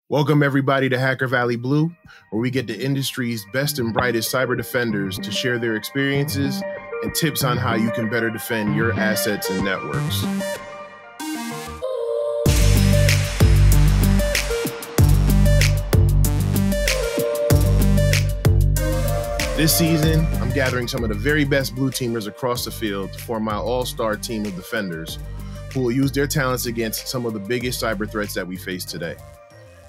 Welcome everybody to Hacker Valley Blue, where we get the industry's best and brightest cyber defenders to share their experiences and tips on how you can better defend your assets and networks. This season, I'm gathering some of the very best blue teamers across the field to form my all-star team of defenders who will use their talents against some of the biggest cyber threats that we face today.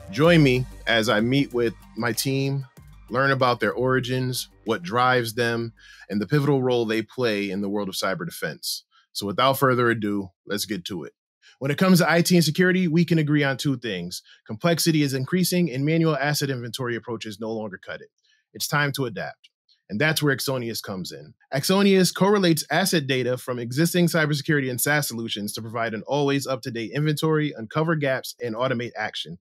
Join me as I meet with my team, learn about their origins, what drives them, and the pivotal role they play in the world of cyber defense. So without further ado, let's get to it. When it comes to IT and security, we can agree on two things. Complexity is increasing and manual asset inventory approaches no longer cut it. It's time to adapt. And that's where Axonius comes in. Axonius correlates asset data from existing cybersecurity and SaaS solutions to provide an always up-to-date inventory, uncover gaps, and automate action,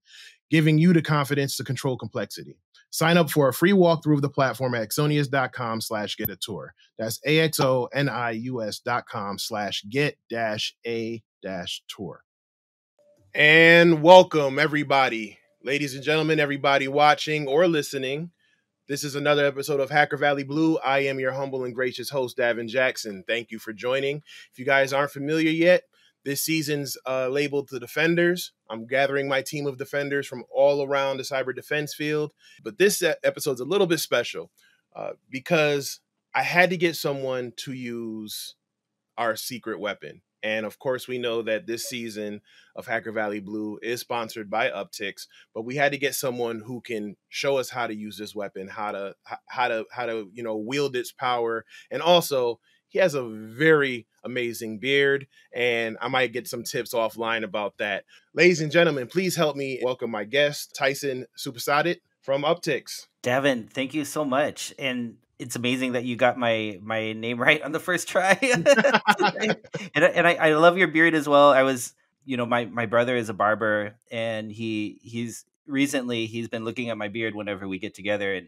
giving you the confidence to control complexity. Sign up for a free walkthrough of the platform at axonius.com/get-a-tour. That's axonius.com/get-a-tour. And welcome, everybody. Ladies and gentlemen, everybody watching or listening. This is another episode of Hacker Valley Blue. I am your humble and gracious host, Davin Jackson. Thank you for joining. If you guys aren't familiar yet, this season's labeled The Defenders. I'm gathering my team of defenders from all around the cyber defense field. But this episode's a little bit special because I had to get someone to use our secret weapon. And of course, we know that this season of Hacker Valley Blue is sponsored by Uptix, but we had to get someone who can show us how to use this weapon, how to wield its power. And also, he has a very amazing beard, and I might get some tips offline about that. Ladies and gentlemen, please help me welcome my guest, Tyson Supasatit from Uptycs. Davin, thank you so much. And it's amazing that you got my name right on the first try. and I love your beard as well. I was, my brother is a barber, and he's been looking at my beard whenever we get together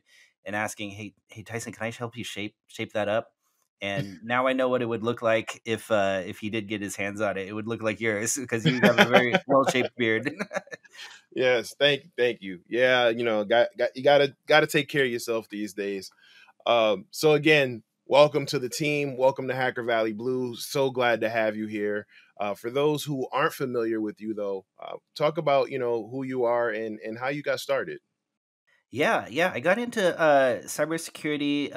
and asking, hey Tyson, can I help you shape that up? And now I know what it would look like if he did get his hands on it. It would look like yours because you have a very well-shaped beard. Yes, thank you. Yeah, you gotta take care of yourself these days. So again, welcome to the team. Welcome to Hacker Valley Blue. So glad to have you here. For those who aren't familiar with you, though, talk about who you are and how you got started. Yeah. I got into cybersecurity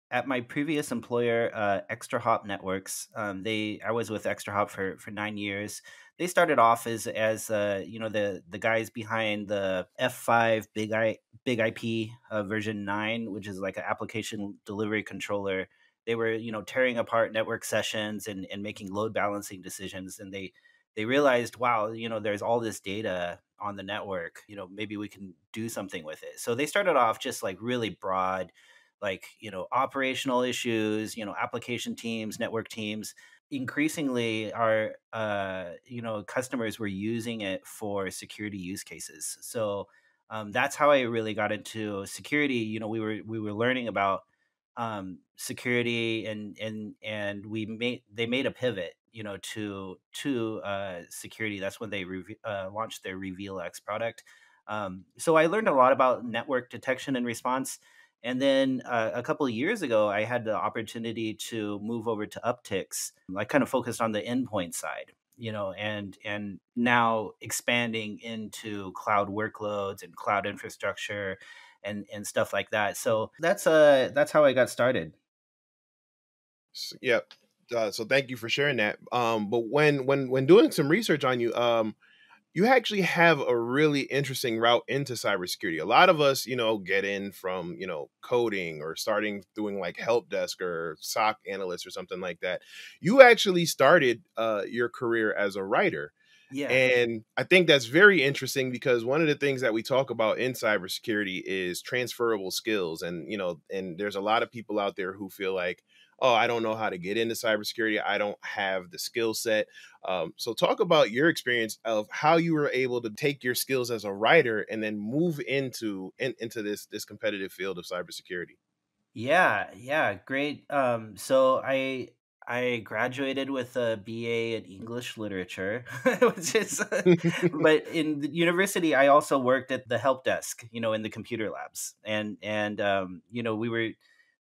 at my previous employer, Extra Hop Networks. I was with Extra Hop for 9 years. They started off as the guys behind the F5 Big IP version 9, which is like an application delivery controller. They were tearing apart network sessions and making load balancing decisions, and they realized, wow, there's all this data on the network. Maybe we can do something with it. So they started off just like really broad, like operational issues, application teams, network teams. Increasingly our customers were using it for security use cases. So that's how I really got into security. We were learning about security, and they made a pivot to security. That's when they launched their RevealX product. So I learned a lot about network detection and response. And then a couple of years ago, I had the opportunity to move over to Uptycs. I kind of focused on the endpoint side, and now expanding into cloud workloads and cloud infrastructure and stuff like that. So that's how I got started. Yep. So thank you for sharing that. But when doing some research on you, you actually have a really interesting route into cybersecurity. A lot of us, get in from, coding or starting doing like help desk or SOC analyst or something like that. You actually started your career as a writer. Yeah. And I think that's very interesting because one of the things that we talk about in cybersecurity is transferable skills. And, and there's a lot of people out there who feel like, oh, I don't know how to get into cybersecurity. I don't have the skill set. So talk about your experience of how you were able to take your skills as a writer and then move into this competitive field of cybersecurity. Yeah, great. So I graduated with a BA in English literature, which is, but in the university, I also worked at the help desk, in the computer labs, and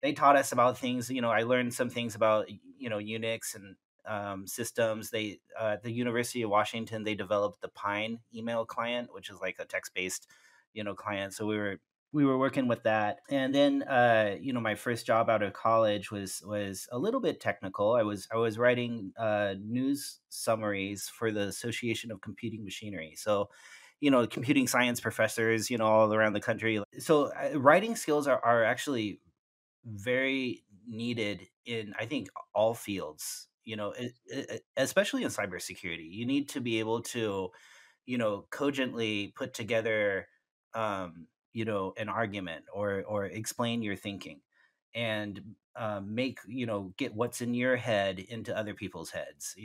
they taught us about things. I learned some things about Unix and systems. The University of Washington, they developed the Pine email client, which is like a text based, client. So we were working with that, and then my first job out of college was a little bit technical. I was writing news summaries for the Association of Computing Machinery. So computing science professors all around the country. So writing skills are actually very needed in, I think, all fields, especially in cybersecurity. You need to be able to cogently put together an argument, or explain your thinking, and make get what's in your head into other people's heads,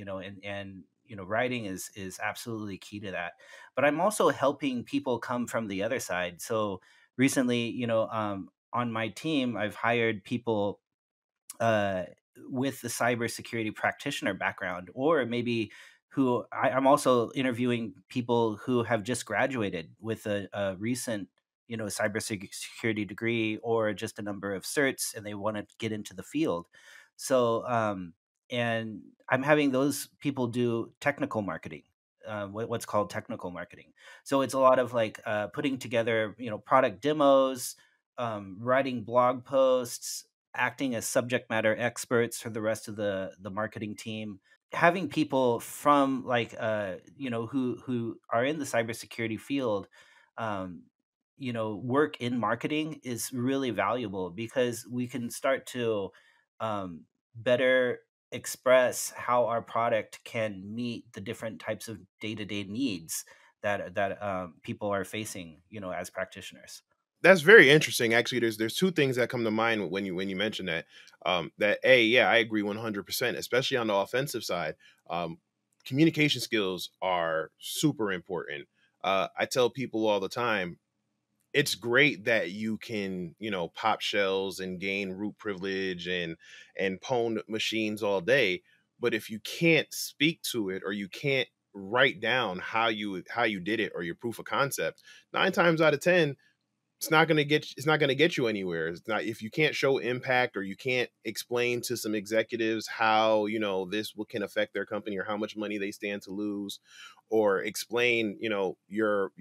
and writing is absolutely key to that. But I'm also helping people come from the other side. So recently, on my team, I've hired people uh, with the cybersecurity practitioner background, or maybe I'm also interviewing people who have just graduated with a recent, cybersecurity degree, or just a number of certs, and they want to get into the field. So, and I'm having those people do technical marketing. What's called technical marketing. So it's a lot of like putting together, product demos, writing blog posts, acting as subject matter experts for the rest of the marketing team, having people from like who are in the cybersecurity field um work in marketing is really valuable, because we can start to better express how our product can meet the different types of day-to-day needs that people are facing, as practitioners. That's very interesting. Actually, there's two things that come to mind when you mention that. That a Yeah, I agree 100%, especially on the offensive side. Um, Communication skills are super important. I tell people all the time, it's great that you can, pop shells and gain root privilege and pwn machines all day, but if you can't speak to it, or you can't write down how you did it, or your proof of concept, 9 times out of 10, it's not going to get you anywhere. It's not, if you can't show impact, or you can't explain to some executives how this can affect their company, or how much money they stand to lose, or explain your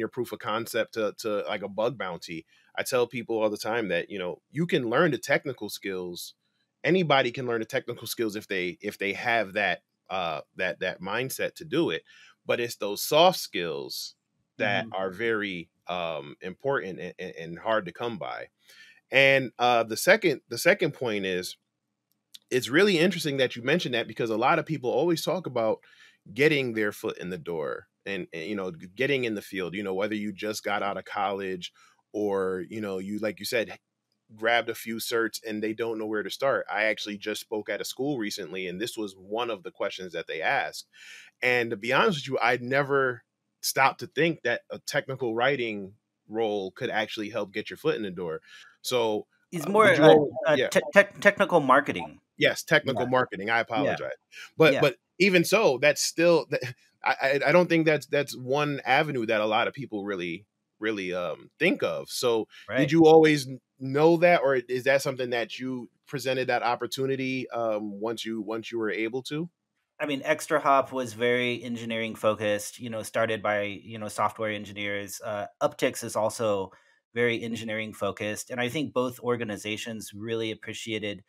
proof of concept to like a bug bounty. I tell people all the time that you can learn the technical skills. Anybody can learn the technical skills if they have that mindset to do it. But it's those soft skills that Hmm. are very important and hard to come by. And the second point is, it's really interesting that you mentioned that, because a lot of people always talk about getting their foot in the door, and getting in the field, whether you just got out of college, or you, like you said, grabbed a few certs and they don't know where to start. I actually just spoke at a school recently, and this was one of the questions that they asked. And to be honest with you, I'd never stopped to think that a technical writing role could actually help get your foot in the door. So, Is would more you all? Yeah, technical marketing. yes, technical Yeah, marketing. I yeah, apologize, but yeah, but even so, that's still. I don't think that's one avenue that a lot of people really think of. So, did right. you always know that, or is that something that you presented that opportunity once you were able to? I mean, Extra Hop was very engineering focused, started by, software engineers. Uptix is also very engineering focused. And I think both organizations really appreciated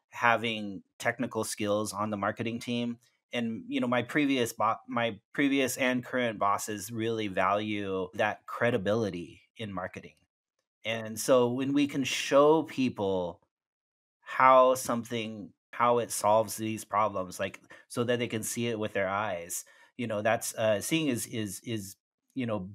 having technical skills on the marketing team. And, my previous and current bosses really value that credibility in marketing. And so when we can show people how it solves these problems, like, so that they can see it with their eyes, that's seeing is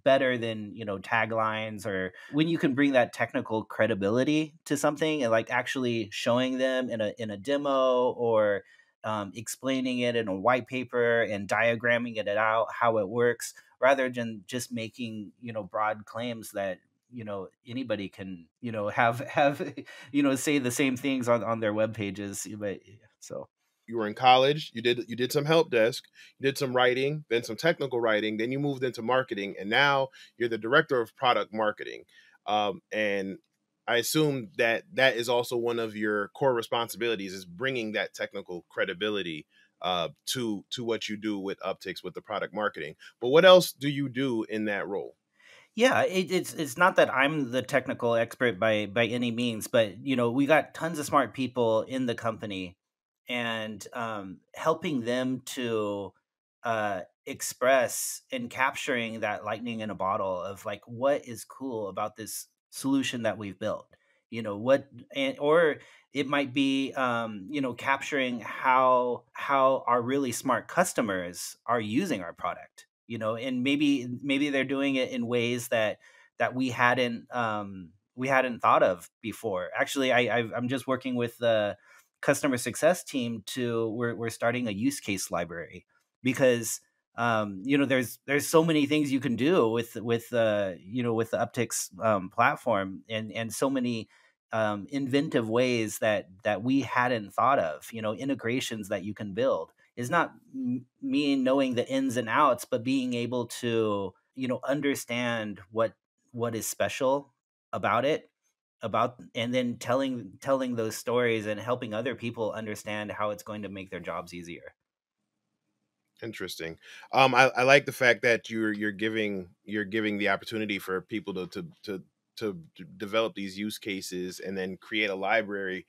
better than taglines. Or when you can bring that technical credibility to something, and like actually showing them in a demo, or explaining it in a white paper and diagramming it out how it works, rather than just making broad claims that anybody can have say the same things on their web pages. But so you were in college, you did some help desk, you did some writing, then some technical writing, then you moved into marketing, and now you're the director of product marketing. And I assume that that is also one of your core responsibilities, is bringing that technical credibility to what you do with Uptycs with the product marketing. But what else do you do in that role? Yeah, it's not that I'm the technical expert by any means, but we got tons of smart people in the company, and helping them to express and capturing that lightning in a bottle of like what is cool about this solution that we've built. What, or it might be capturing how our really smart customers are using our product, and maybe they're doing it in ways that we hadn't thought of before. Actually, I'm just working with the customer success team to we're starting a use case library, because there's so many things you can do with the Uptix platform, and so many inventive ways that we hadn't thought of, integrations that you can build. Is not me knowing the ins and outs, but being able to understand what is special about it, and then telling those stories and helping other people understand how it's going to make their jobs easier. Interesting. I like the fact that you're giving the opportunity for people to develop these use cases and then create a library,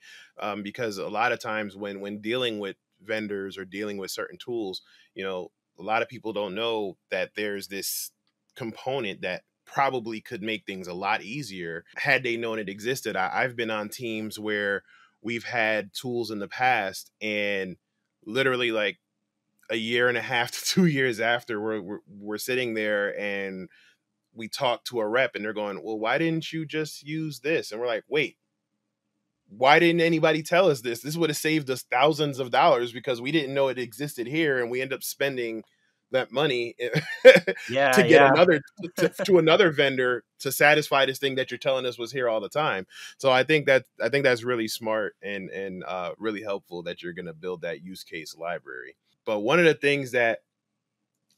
because a lot of times when dealing with vendors or dealing with certain tools, a lot of people don't know that there's this component that probably could make things a lot easier had they known it existed. I've been on teams where we've had tools in the past, and literally like a year and a half to 2 years after, we're sitting there and we talk to a rep and they're going, well, why didn't you just use this? And we're like, wait, why didn't anybody tell us this? This would have saved us thousands of dollars because we didn't know it existed here, and we end up spending that money Yeah, to get yeah. another to another vendor to satisfy this thing that you're telling us was here all the time. So I think that's really smart and really helpful that you're going to build that use case library. But one of the things that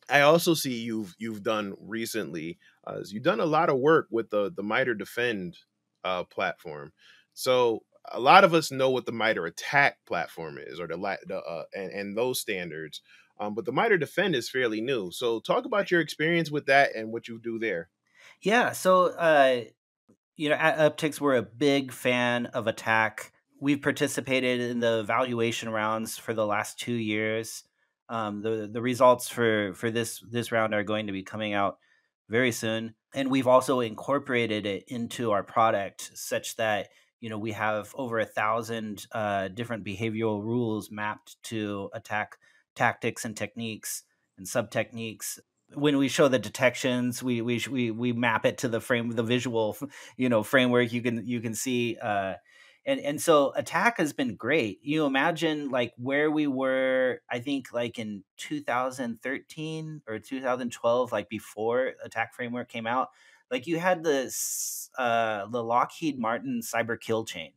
I also see you've done recently is you've done a lot of work with the MITRE Defend platform. So a lot of us know what the MITRE Attack platform is, or and those standards. But the MITRE Defend is fairly new. So talk about your experience with that and what you do there. Yeah, so at Uptix, we're a big fan of Attack. We've participated in the evaluation rounds for the last 2 years. The results for this round are going to be coming out very soon, and we've also incorporated it into our product such that we have over 1,000 different behavioral rules mapped to attack tactics and techniques and sub techniques. When we show the detections, we map it to the visual framework. You can see, and so Attack has been great. You imagine like where we were, I think like in 2013 or 2012, like before Attack framework came out. Like you had the Lockheed Martin cyber kill chain,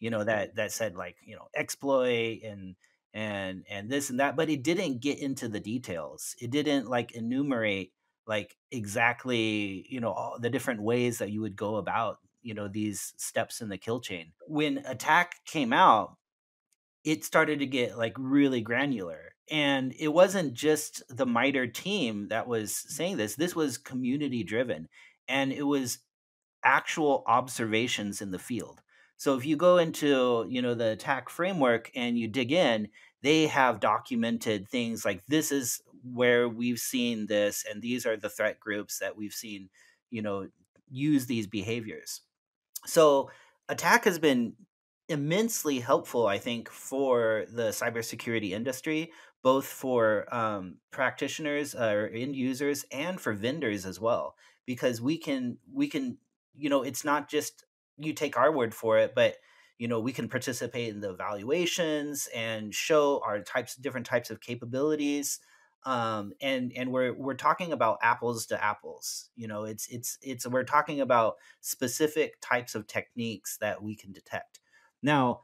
that said like exploit and this and that, but it didn't get into the details. It didn't like enumerate like exactly all the different ways that you would go about these steps in the kill chain. When Attack came out, it started to get like really granular, and it wasn't just the MITRE team that was saying this was community driven, and it was actual observations in the field. So if you go into, the Attack framework and you dig in, they have documented things like this is where we've seen this, and these are the threat groups that we've seen, you know, use these behaviors. So Attack has been immensely helpful, I think, for the cybersecurity industry, both for practitioners or end users, and for vendors as well, because we can it's not just you take our word for it, but we can participate in the evaluations and show our different types of capabilities. And we're talking about apples to apples. It's we're talking about specific types of techniques that we can detect. Now,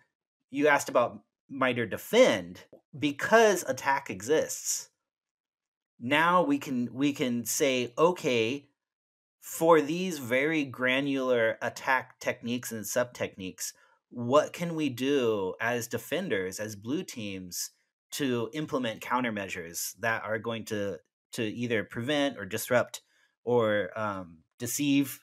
you asked about MITRE Defend, because attack exists, now we can say, okay, for these very granular attack techniques and sub techniques, what can we do as defenders, as blue teams, to implement countermeasures that are going to either prevent or disrupt or deceive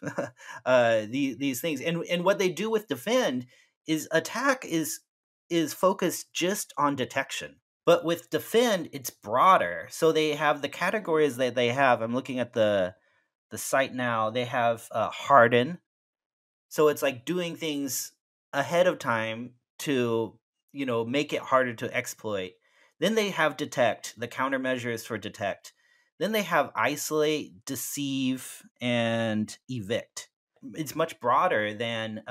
these things? And what they do with defend is attack is focused just on detection. But with defend, it's broader. So they have the categories that they have. I'm looking at the site now. They have harden, so it's like doing things ahead of time to make it harder to exploit. Then they have detect, the countermeasures for detect. Then they have isolate, deceive, and evict. It's much broader than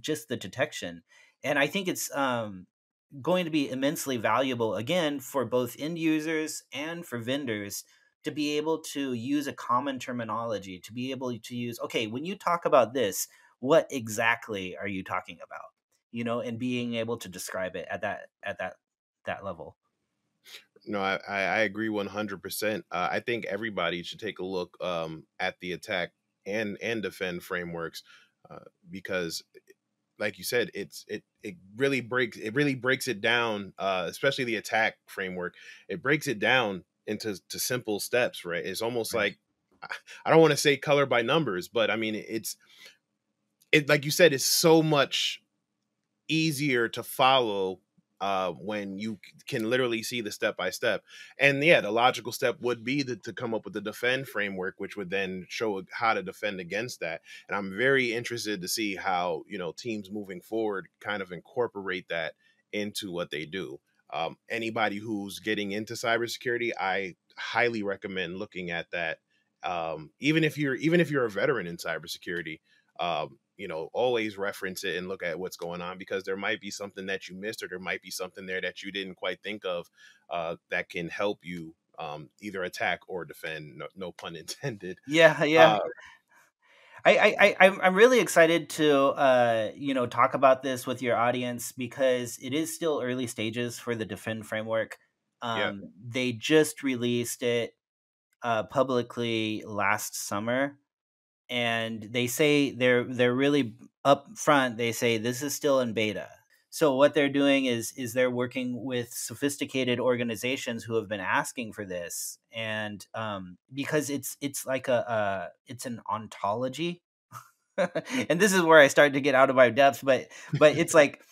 just the detection, and I think it's going to be immensely valuable, again, for both end users and for vendors, to be able to use a common terminology, to be able to use, okay, when you talk about this, what exactly are you talking about? And being able to describe it at that level. No, I agree 100%. I think everybody should take a look at the attack and defend frameworks, because, like you said, it really breaks it down, especially the attack framework. It breaks it down into simple steps, right? It's almost Right. like, I don't want to say color by numbers, but I mean, it like you said, it's so much easier to follow when you can literally see the step by step. And yeah, the logical step would be to come up with the defend framework, which would then show how to defend against that. And I'm very interested to see how, teams moving forward kind of incorporate that into what they do. Anybody who's getting into cybersecurity, I highly recommend looking at that. Even if you're a veteran in cybersecurity, always reference it and look at what's going on, because there might be something that you missed, or there might be something there that you didn't quite think of, that can help you either attack or defend. No, no pun intended. Yeah, yeah. Uh, I'm really excited to talk about this with your audience, because it is still early stages for the Defend framework. yeah, They just released it publicly last summer, and they say they're really upfront. They say this is still in beta. So what they're doing is they're working with sophisticated organizations who have been asking for this, and because it's like it's an ontology, and this is where I start to get out of my depth, but it's like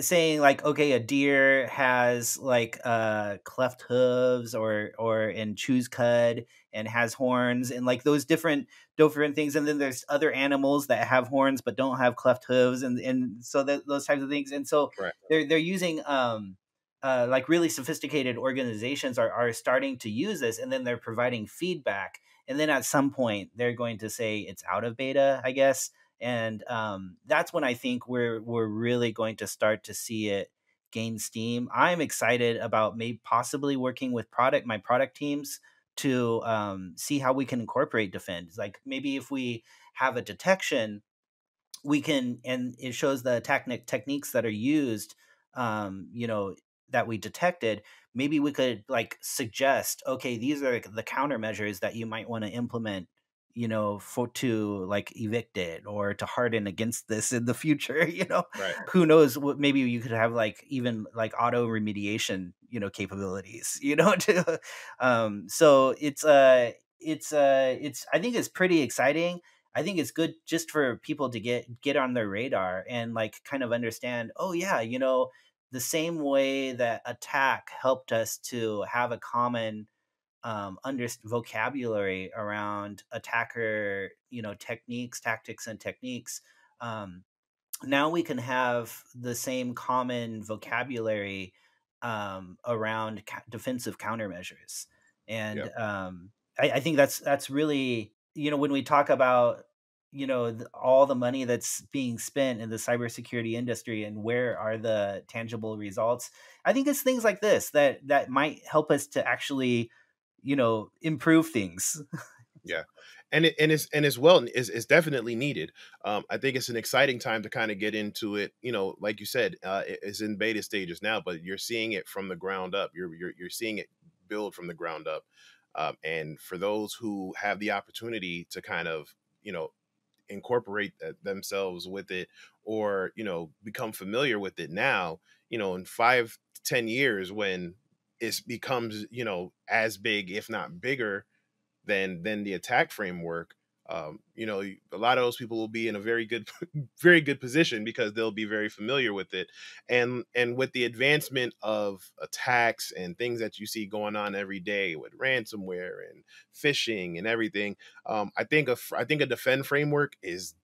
saying like, okay, a deer has like cleft hooves or and chews cud and has horns, and like those different things, and then there's other animals that have horns but don't have cleft hooves, and so that those types of things. And so right, they're using like really sophisticated organizations are starting to use this, and then they're providing feedback, and then at some point they're going to say it's out of beta, I guess. And that's when I think we're really going to start to see it gain steam. I'm excited about maybe possibly working with my product teams to see how we can incorporate defend. Like maybe if we have a detection, we can, and it shows the techniques that are used, that we detected. Maybe we could like suggest, okay, these are the countermeasures that you might want to implement, for to like evict it or to harden against this in the future. right. Who knows what, maybe you could have like even like auto remediation, capabilities, to so it's I think it's pretty exciting. I think it's good just for people to get on their radar and like kind of understand, oh yeah, the same way that attack helped us to have a common vocabulary around attacker, techniques, tactics, and techniques. Now we can have the same common vocabulary around defensive countermeasures, and Yeah. I think that's really, when we talk about all the money that's being spent in the cybersecurity industry and where are the tangible results. I think it's things like this that might help us to actually improve things. Yeah, and as well is definitely needed. I think it's an exciting time to kind of get into it. You know, like you said, it's in beta stages now, but you're seeing it from the ground up. You're seeing it build from the ground up. And for those who have the opportunity to kind of, you know, incorporate themselves with it, or, you know, become familiar with it now, you know, in 5 to 10 years, when it becomes, you know, as big if not bigger than the attack framework, you know, a lot of those people will be in a very good very good position because they'll be very familiar with it. And with the advancement of attacks and things that you see going on every day with ransomware and phishing and everything, I think a defend framework is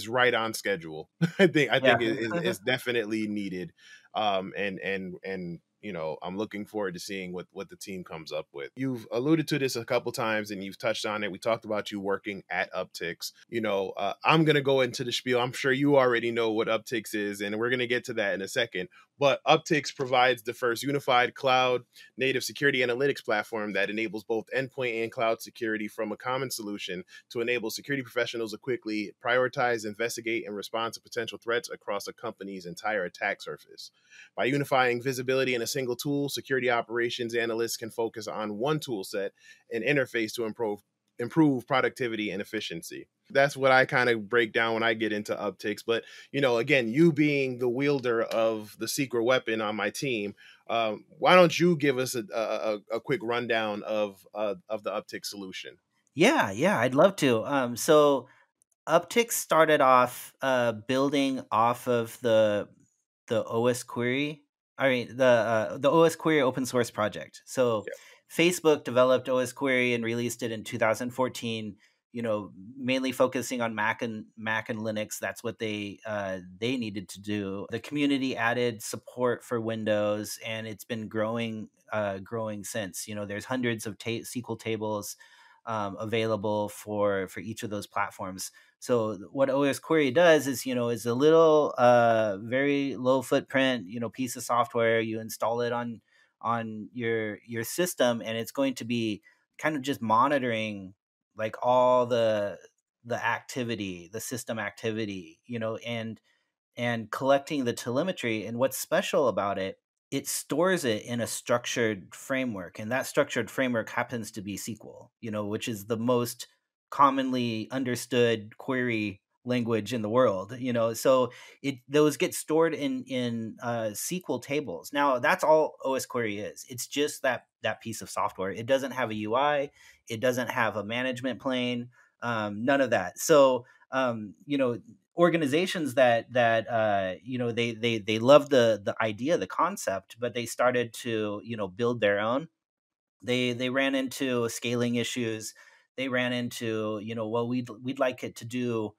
right on schedule. I Yeah. think it is definitely needed. And you know, I'm looking forward to seeing what the team comes up with. You've alluded to this a couple times and you've touched on it. We talked about you working at Uptycs. You know, I'm going to go into the spiel. I'm sure you already know what Uptycs is, and we're going to get to that in a second. But Uptycs provides the first unified cloud native security analytics platform that enables both endpoint and cloud security from a common solution to enable security professionals to quickly prioritize, investigate, and respond to potential threats across a company's entire attack surface. By unifying visibility in a single tool, security operations analysts can focus on one tool set and interface to improve productivity and efficiency. That's what I kind of break down when I get into Upticks. But, you know, again, you being the wielder of the secret weapon on my team, why don't you give us a quick rundown of the Uptick solution? Yeah, yeah, I'd love to. So Uptix started off building off of the OS query. I mean the OS query open source project. So Yeah. Facebook developed OS query and released it in 2014. You know, mainly focusing on Mac and Linux. That's what they needed to do. The community added support for Windows, and it's been growing since. You know, there's hundreds of SQL tables available for each of those platforms. So what OS Query does is, you know, is a little very low footprint, you know, piece of software. You install it on your system, and it's going to be kind of just monitoring like all the activity, the system activity, you know, and collecting the telemetry. And what's special about it, it stores it in a structured framework, and that structured framework happens to be SQL, you know, which is the most commonly understood query language in the world, you know. So it those get stored in SQL tables. Now that's all OS query is. It's just that piece of software. It doesn't have a UI, it doesn't have a management plane, none of that. So you know, organizations that you know, they love the idea, the concept, but they started to, you know, build their own. They ran into scaling issues. They ran into, you know, well, we'd like it to do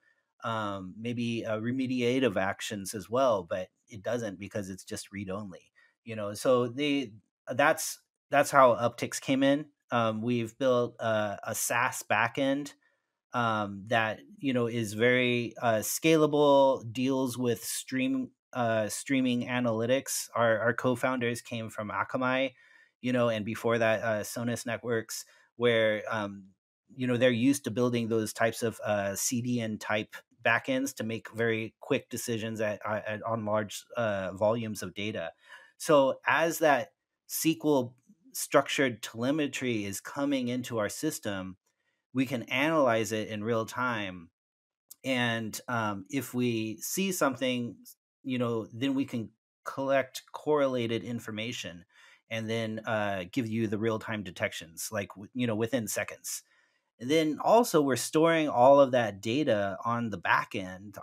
maybe remediative actions as well, but it doesn't because it's just read only, you know. So that's how Uptix came in. We've built a SaaS backend that, you know, is very scalable, deals with streaming analytics. Our co-founders came from Akamai, you know, and before that, Sonos Networks, where you know, they're used to building those types of CDN type backends to make very quick decisions on large volumes of data. So as that SQL structured telemetry is coming into our system, we can analyze it in real time. And if we see something, you know, then we can collect correlated information and then give you the real time detections, like, you know, within seconds. And then also we're storing all of that data on the back end,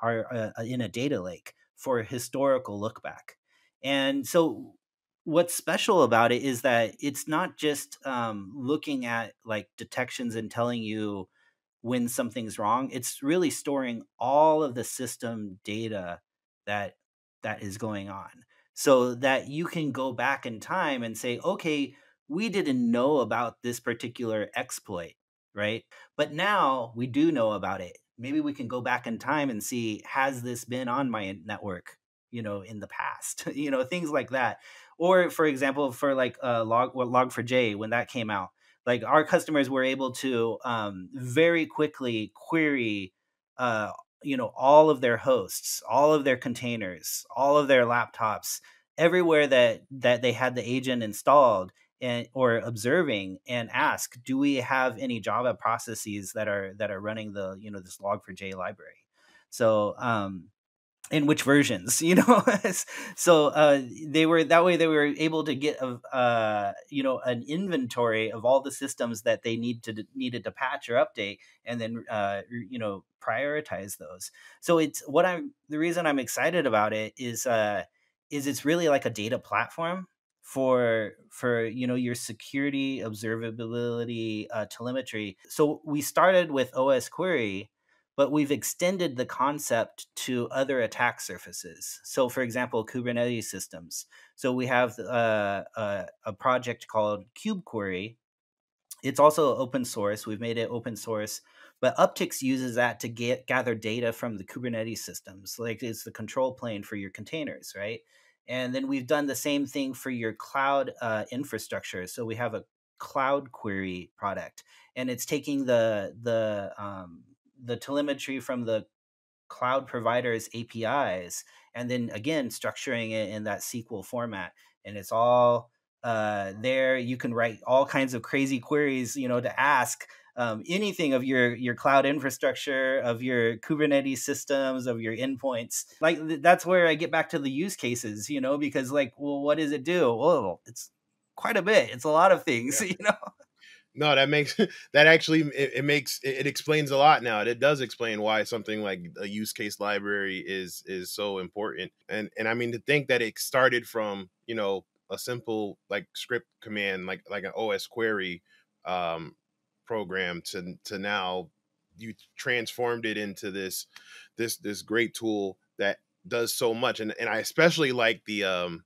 in a data lake for historical look back. And so what's special about it is that it's not just looking at like detections and telling you when something's wrong. It's really storing all of the system data that that is going on, so that you can go back in time and say, okay, we didn't know about this particular exploit, right? But now we do know about it. Maybe we can go back in time and see, has this been on my network, you know, in the past, you know, things like that. Or for example, for like log4j, when that came out, Like our customers were able to very quickly query all of their hosts, all of their containers, all of their laptops, everywhere that they had the agent installed and or observing, and ask, do we have any Java processes that are running the this log4j library? So in which versions, so they were that way they were able to get an inventory of all the systems that they needed to patch or update, and then prioritize those. So it's the reason I'm excited about it is it's really like a data platform for your security, observability, telemetry. So we started with OS query, but we've extended the concept to other attack surfaces. So, for example, Kubernetes systems. So we have a project called KubeQuery. It's also open source. We've made it open source, but Uptix uses that to gather data from the Kubernetes systems. Like, it's the control plane for your containers, right? And then we've done the same thing for your cloud infrastructure. So we have a cloud query product, and it's taking the telemetry from the cloud providers APIs, and then again structuring it in that SQL format, and it's all there. You can write all kinds of crazy queries, to ask anything of your cloud infrastructure, of your Kubernetes systems, of your endpoints. Like, that's where I get back to the use cases, because, like, well, what does it do? Well, it's quite a bit. It's a lot of things. Yeah. No, that makes that actually it explains a lot now. It does explain why something like a use case library is so important. And I mean, to think that it started from a simple like script command like an OS query program to now you transformed it into this great tool that does so much. And I especially like the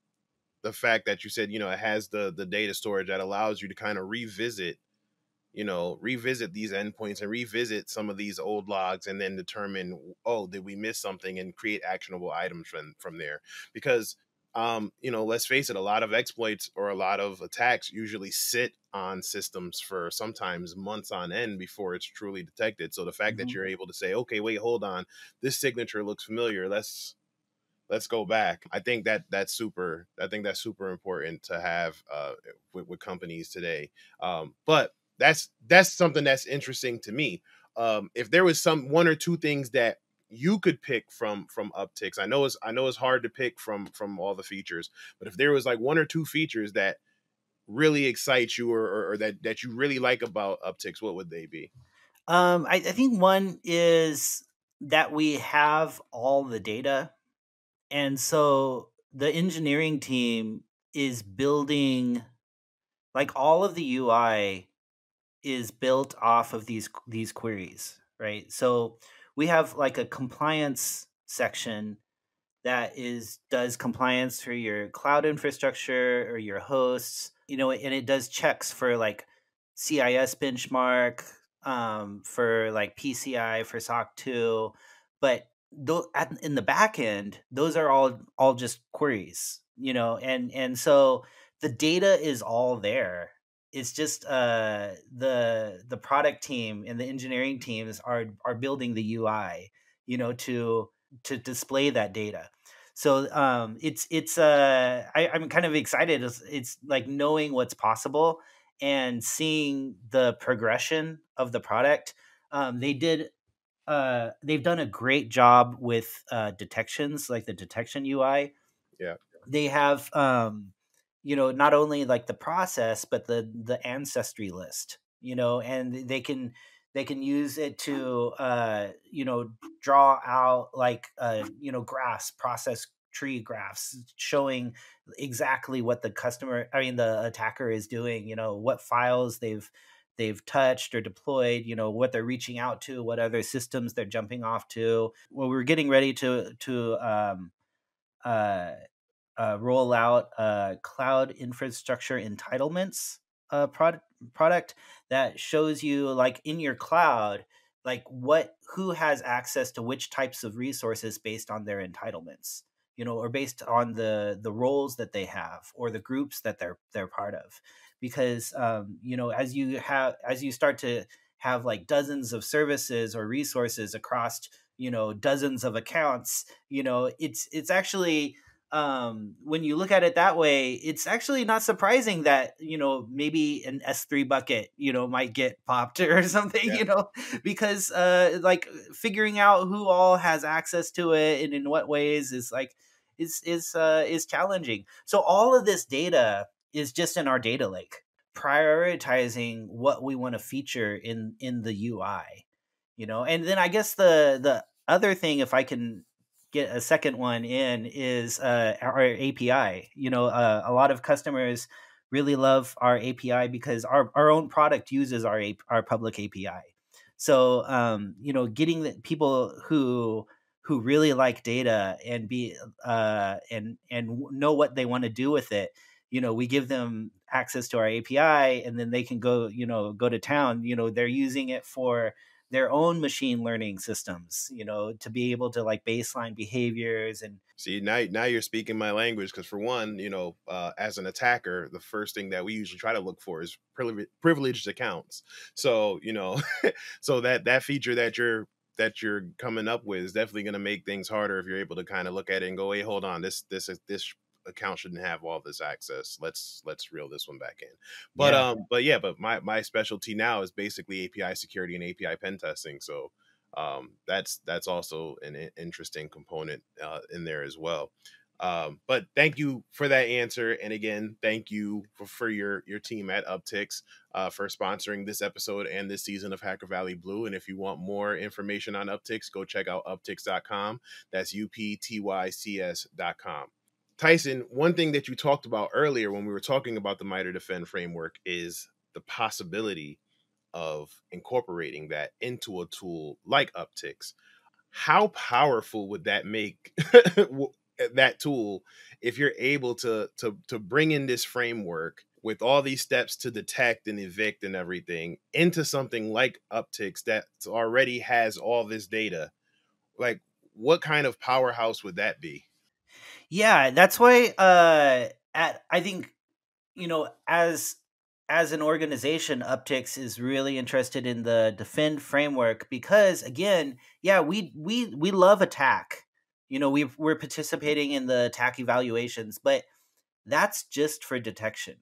fact that you said it has the data storage that allows you to kind of revisit these endpoints and revisit some of these old logs, and then determine, oh, did we miss something, and create actionable items from there. Because let's face it, a lot of exploits or a lot of attacks usually sit on systems for sometimes months on end before it's truly detected. So the fact that you're able to say, okay, wait, hold on, this signature looks familiar, let's go back. I think that's super important to have with companies today. But that's something that's interesting to me. If there was one or two things that you could pick from Uptycs, I know it's hard to pick from all the features, but if there was like one or two features that really excite you, or that you really like about Uptycs, what would they be? I think one is that we have all the data. And so the engineering team is building, like, all of the UI is built off of these queries, right? So we have like a compliance section that does compliance for your cloud infrastructure or your hosts, and it does checks for like CIS benchmark, for like PCI, for SOC 2. But in the back end, those are all just queries, and so the data is all there. It's just the product team and the engineering teams are building the UI, to display that data. So I'm kind of excited. It's like knowing what's possible and seeing the progression of the product. They've done a great job with detections, like the detection UI. Yeah. They have not only like the process, but the ancestry list, and they can use it to draw out like graphs, process tree graphs, showing exactly what the attacker is doing, what files they've touched or deployed, what they're reaching out to, what other systems they're jumping off to. Well, we're getting ready to uh roll out a cloud infrastructure entitlements product that shows you, like, in your cloud, like who has access to which types of resources based on their entitlements, or based on the roles that they have or the groups that they're part of. because as you start to have like dozens of services or resources across dozens of accounts, it's actually, when you look at it that way, it's actually not surprising that maybe an S3 bucket might get popped or something, Yeah. because like figuring out who all has access to it and in what ways is like is challenging. So all of this data is just in our data lake, prioritizing what we want to feature in the UI, and then I guess the other thing, if I can get a second one in, is our API. A lot of customers really love our API because our own product uses our public API. So getting the people who really like data and be and know what they want to do with it, we give them access to our API, and then they can go to town. They're using it for their own machine learning systems, to be able to like baseline behaviors. And See, now you're speaking my language, because for one, as an attacker, the first thing that we usually try to look for is privileged accounts. So, so that feature that you're coming up with is definitely going to make things harder if you're able to kind of look at it and go, hey, hold on, this account shouldn't have all this access. Let's reel this one back in. But yeah, but my specialty now is basically API security and API pen testing. So that's also an interesting component in there as well. But thank you for that answer, and again, thank you for your team at Uptix for sponsoring this episode and this season of Hacker Valley Blue. And if you want more information on Uptix, go check out uptycs.com. That's uptycs.com. Tyson, one thing that you talked about earlier when we were talking about the MITRE Defend framework is the possibility of incorporating that into a tool like Uptix. How powerful would that make that tool if you're able to bring in this framework with all these steps to detect and evict and everything into something like Uptix that already has all this data? Like, what kind of powerhouse would that be? yeah, that's why I think as an organization, Uptix is really interested in the Defend framework because, again, yeah, we love attack. We're participating in the attack evaluations, but that's just for detection.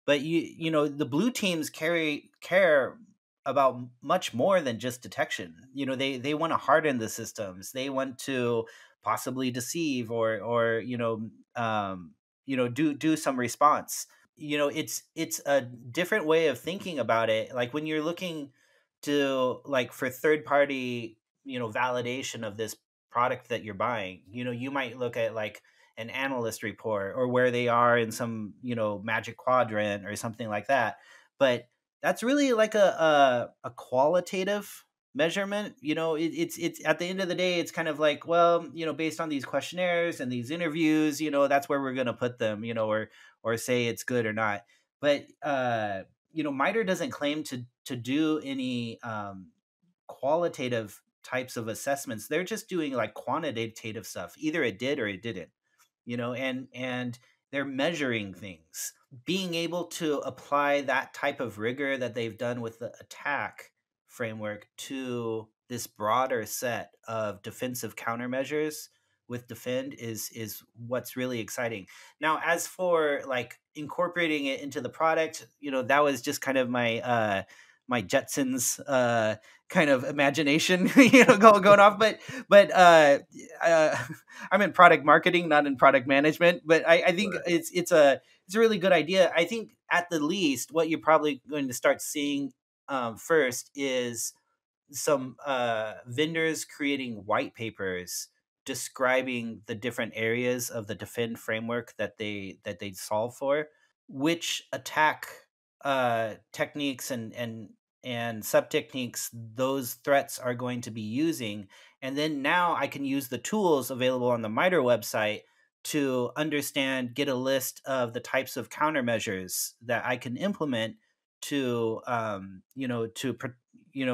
But the blue teams care about much more than just detection. They want to harden the systems. They want to possibly deceive or do some response. It's a different way of thinking about it. Like when you're looking to like for third party validation of this product that you're buying, you might look at like an analyst report or where they are in some magic quadrant or something like that. But that's really like a qualitative measurement. It's at the end of the day, it's kind of like, well, based on these questionnaires and these interviews, that's where we're going to put them, or say it's good or not. But MITRE doesn't claim to do any qualitative types of assessments. They're just doing like quantitative stuff. Either it did or it didn't. And they're measuring things. Being able to apply that type of rigor that they've done with the attack framework to this broader set of defensive countermeasures with Defend is what's really exciting. Now, as for like incorporating it into the product, that was just kind of my Jetsons kind of imagination, going off. But I'm in product marketing, not in product management. But I think Right. it's a really good idea. I think at the least, what you're probably going to start seeing first is some vendors creating white papers describing the different areas of the Defend framework that they solve for, which attack techniques and sub techniques those threats are going to be using. And then now I can use the tools available on the MITRE website to understand, get a list of the types of countermeasures that I can implement to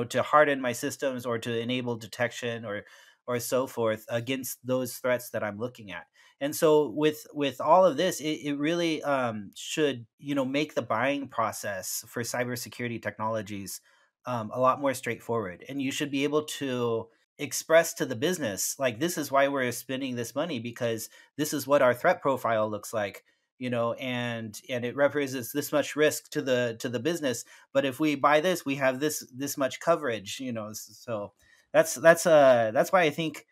to harden my systems or to enable detection or so forth against those threats that I'm looking at. And so with all of this, it really should, make the buying process for cybersecurity technologies a lot more straightforward. And you should be able to express to the business, like, this is why we're spending this money, because this is what our threat profile looks like, and it represents this much risk to the business. But if we buy this, we have this much coverage. So that's why I think,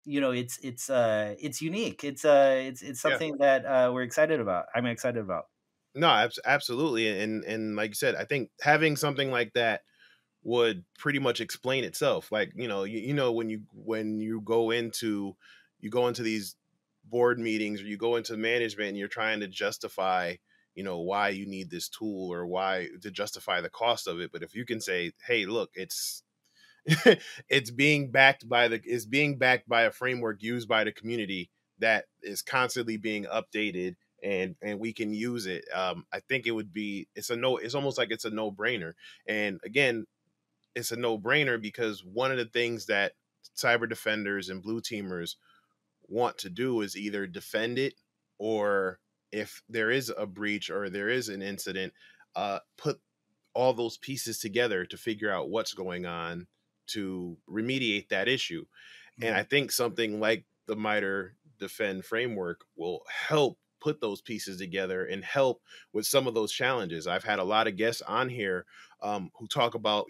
it's unique. It's Yeah. something that we're excited about. I'm excited about. No, absolutely. And like you said, I think having something like that would pretty much explain itself. Like, when you go into these board meetings, or you go into management and you're trying to justify, why you need this tool, or why to justify the cost of it. But if you can say, hey, look, it's it's being backed by a framework used by the community that is constantly being updated, and we can use it. I think it's almost like it's a no-brainer. And again, it's a no-brainer because one of the things that cyber defenders and blue teamers want to do is either defend it, or if there is a breach or there is an incident, put all those pieces together to figure out what's going on to remediate that issue. And I Mhm. think something like the MITRE Defend framework will help put those pieces together and help with some of those challenges. I've had a lot of guests on here who talk about,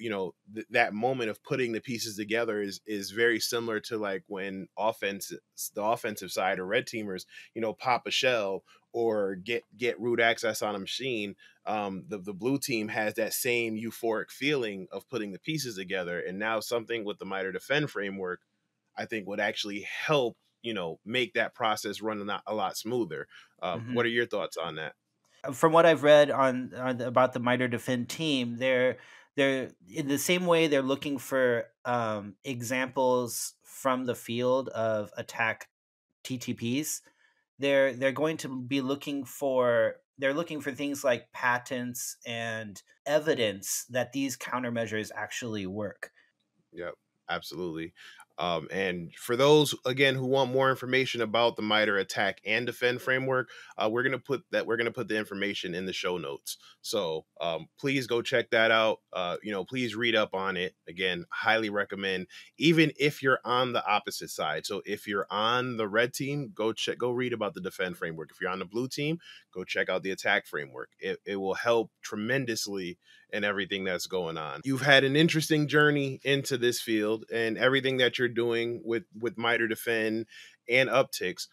that moment of putting the pieces together is very similar to like when the offensive side or red teamers, pop a shell or get root access on a machine. The blue team has that same euphoric feeling of putting the pieces together. And now something with the MITRE Defend framework, I think, would actually help, make that process run a lot smoother. What are Mhm. your thoughts on that? From what I've read about the MITRE Defend team, they're in the same way they're looking for examples from the field of attack TTPs. They're going to be looking for things like patents and evidence that these countermeasures actually work. Yep, absolutely. And for those again who want more information about the MITRE Attack and Defend framework, we're gonna put the information in the show notes. So please go check that out. Please read up on it. Again, highly recommend. Even if you're on the opposite side, so if you're on the red team, go read about the Defend framework. If you're on the blue team, go check out the Attack framework. It will help tremendously and everything that's going on. You've had an interesting journey into this field and everything that you're doing with MITRE Defend and Uptycs,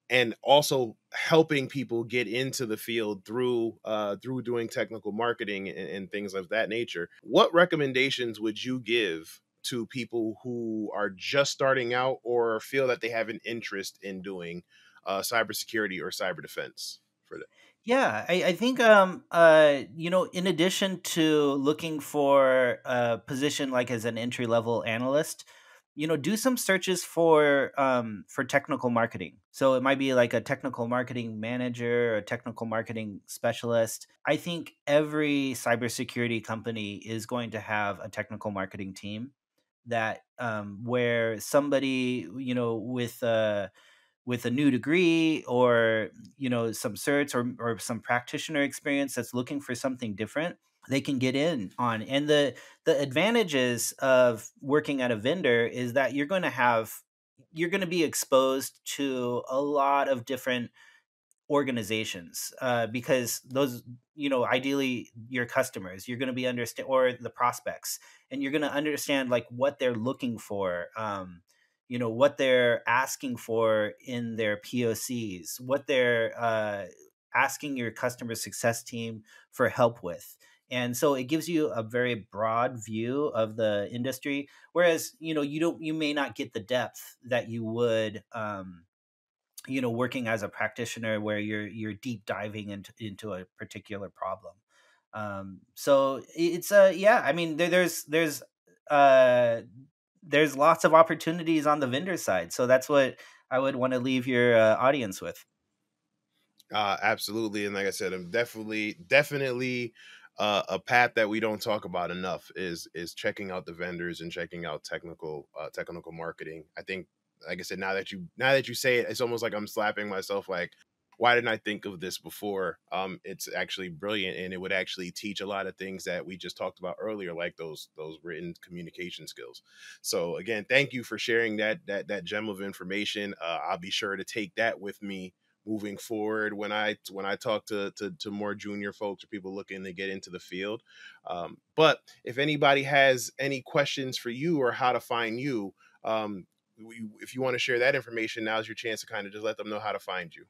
and also helping people get into the field through doing technical marketing and things of that nature. What recommendations would you give to people who are just starting out or feel that they have an interest in doing cybersecurity or cyber defense for that? Yeah, I think in addition to looking for a position like as an entry level analyst, do some searches for technical marketing. So it might be like a technical marketing manager or a technical marketing specialist. I think every cybersecurity company is going to have a technical marketing team that where somebody with a new degree or some certs or some practitioner experience that's looking for something different, they can get in on. And the advantages of working at a vendor is that you're going to be exposed to a lot of different organizations, because those, ideally your customers, you're going to be understand, or the prospects, and you're going to understand like what they're looking for, what they're asking for in their POCs, what they're asking your customer success team for help with. And so it gives you a very broad view of the industry, whereas you may not get the depth that you would, working as a practitioner, where you're deep diving into a particular problem. So it's yeah, I mean, uh there's lots of opportunities on the vendor side, so that's what I would want to leave your audience with. Absolutely, and like I said, I'm definitely a path that we don't talk about enough is checking out the vendors and checking out technical marketing. I think, like I said, now that you say it, it's almost like I'm slapping myself. Like, why didn't I think of this before? It's actually brilliant, and it would actually teach a lot of things that we just talked about earlier, like those written communication skills. So again, thank you for sharing that gem of information. I'll be sure to take that with me moving forward when I talk to more junior folks or people looking to get into the field. But if anybody has any questions for you or how to find you, if you want to share that information, now's your chance to kind of just let them know how to find you.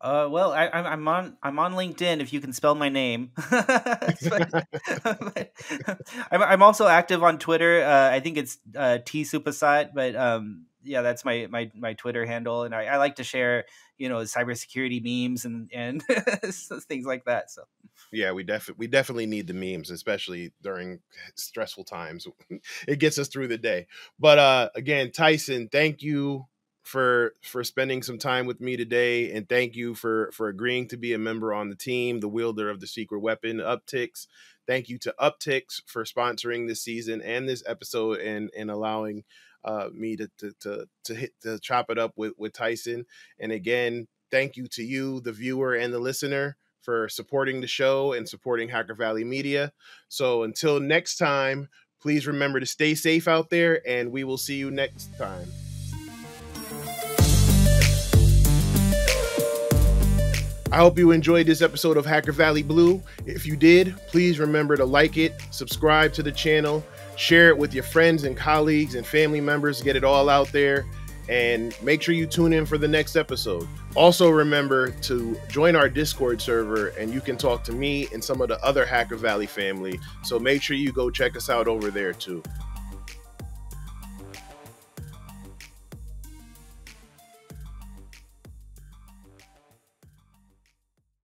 Well, I'm on LinkedIn if you can spell my name. I'm also active on Twitter. I think it's T-Supasatit, but yeah, that's my Twitter handle, and I like to share cybersecurity memes and things like that. So yeah, we definitely need the memes, especially during stressful times. It gets us through the day. But again, Tyson, thank you for spending some time with me today, and thank you for agreeing to be a member on the team, the wielder of the secret weapon, Uptix. Thank you to Uptix for sponsoring this season and this episode, and allowing me to chop it up with Tyson. And again, thank you to you, the viewer and the listener, for supporting the show and supporting Hacker Valley Media. So until next time, please remember to stay safe out there, and we will see you next time. I hope you enjoyed this episode of Hacker Valley Blue. If you did, please remember to like it, subscribe to the channel, share it with your friends and colleagues and family members, get it all out there, and make sure you tune in for the next episode. Also remember to join our Discord server, and you can talk to me and some of the other Hacker Valley family. So make sure you go check us out over there too.